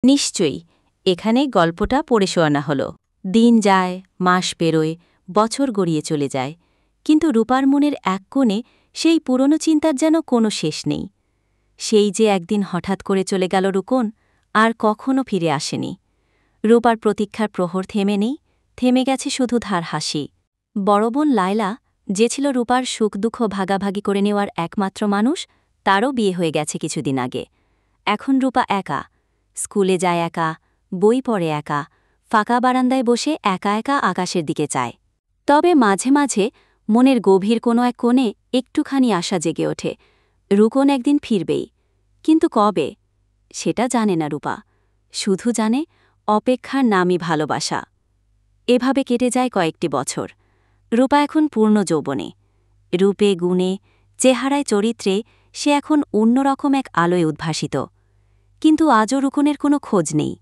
নিশ্চয়ই, এখানেই গল্পটা পড়ে শোয়ানো হলো। দিন যায়, মাস পেরোয়, বছর গড়িয়ে চলে যায়, কিন্তু রূপার মনের এক কোণে সেই পুরনো চিন্তার যেন কোনো শেষ নেই। সেই যে একদিন হঠাৎ করে চলে গেল রুকন, আর কখনো ফিরে আসেনি। রূপার প্রতীক্ষার প্রহর থেমে নেই, থেমে গেছে শুধু ধার হাসি। বড় বোন লায়লা, যে ছিল রূপার সুখ দুঃখ ভাগাভাগি করে নেওয়ার একমাত্র মানুষ, তারও বিয়ে হয়ে গেছে কিছুদিন আগে। এখন রূপা একা, স্কুলে যায় একা, বই পড়ে একা, ফাঁকা বারান্দায় বসে একা একা আকাশের দিকে চায়। তবে মাঝে মাঝে মনের গভীর কোনো এক কোণে একটুখানি আশা জেগে ওঠে, রুকন একদিন ফিরবেই। কিন্তু কবে, সেটা জানে না রূপা, শুধু জানে অপেক্ষার নামই ভালোবাসা। এভাবে কেটে যায় কয়েকটি বছর। রূপা এখন পূর্ণ যৌবনে, রূপে গুণে, চেহারায় চরিত্রে সে এখন অন্যরকম এক আলোয় উদ্ভাসিত। কিন্তু আজও রুকনের কোনো খোঁজ নেই।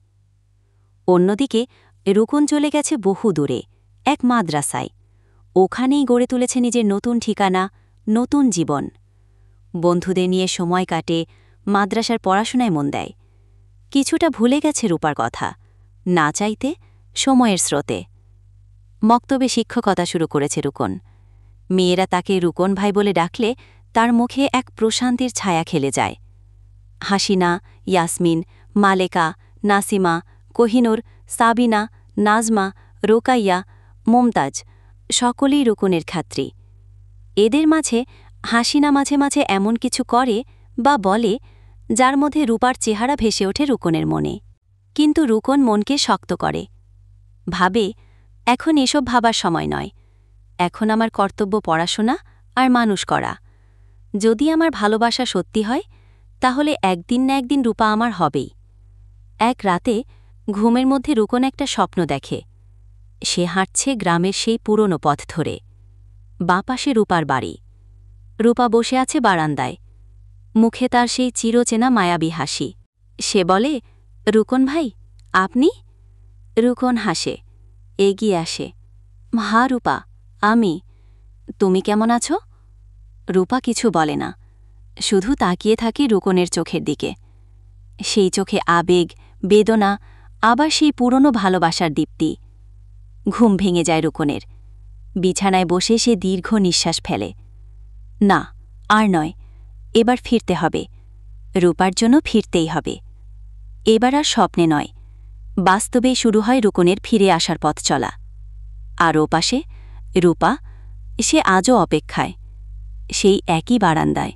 অন্যদিকে রুকন চলে গেছে বহু দূরে, এক মাদ্রাসায়। ওখানেই গড়ে তুলেছে নিজের নতুন ঠিকানা, নতুন জীবন। বন্ধুদের নিয়ে সময় কাটে, মাদ্রাসার পড়াশোনায় মন দেয়। কিছুটা ভুলে গেছে রূপার কথা, না চাইতে, সময়ের স্রোতে। মক্তবে শিক্ষকতা শুরু করেছে রুকন। মেয়েরা তাকে রুকন ভাই বলে ডাকলে তার মুখে এক প্রশান্তির ছায়া খেলে যায়। হাসিনা, ইয়াসমিন, মালেকা, নাসিমা, কোহিনুর, সাবিনা, নাজমা, রোকাইয়া, মুমতাজ সকলেই রুকনের খাত্রী। এদের মাঝে হাসিনা মাঝে মাঝে এমন কিছু করে বা বলে যার মধ্যে রূপার চেহারা ভেসে ওঠে রুকনের মনে। কিন্তু রুকন মনকে শক্ত করে, ভাবে এখন এসব ভাবার সময় নয়, এখন আমার কর্তব্য পড়াশোনা আর মানুষ করা। যদি আমার ভালোবাসা সত্যি হয়, তাহলে একদিন না একদিন রূপা আমার হবেই। এক রাতে ঘুমের মধ্যে রুকন একটা স্বপ্ন দেখে। সে হাঁটছে গ্রামের সেই পুরনো পথ ধরে। বাঁ পাশে রূপার বাড়ি। রূপা বসে আছে বারান্দায়, মুখে তার সেই চিরচেনা মায়াবী হাসি। সে বলে, রুকন ভাই, আপনি? রুকন হাসে, এগিয়ে আসে। হা রূপা, আমি। তুমি কেমন আছো? রূপা কিছু বলে না, শুধু তাকিয়ে থাকে রুকনের চোখের দিকে। সেই চোখে আবেগ, বেদনা, আবার সেই পুরনো ভালোবাসার দীপ্তি। ঘুম ভেঙে যায় রুকনের। বিছানায় বসে সে দীর্ঘ নিঃশ্বাস ফেলে। না, আর নয়, এবার ফিরতে হবে। রূপার জন্য ফিরতেই হবে। এবার আর স্বপ্নে নয়, বাস্তবেই শুরু হয় রুকনের ফিরে আসার পথ চলা। আর ওপাশে রূপা, সে আজও অপেক্ষায়, সেই একই বারান্দায়।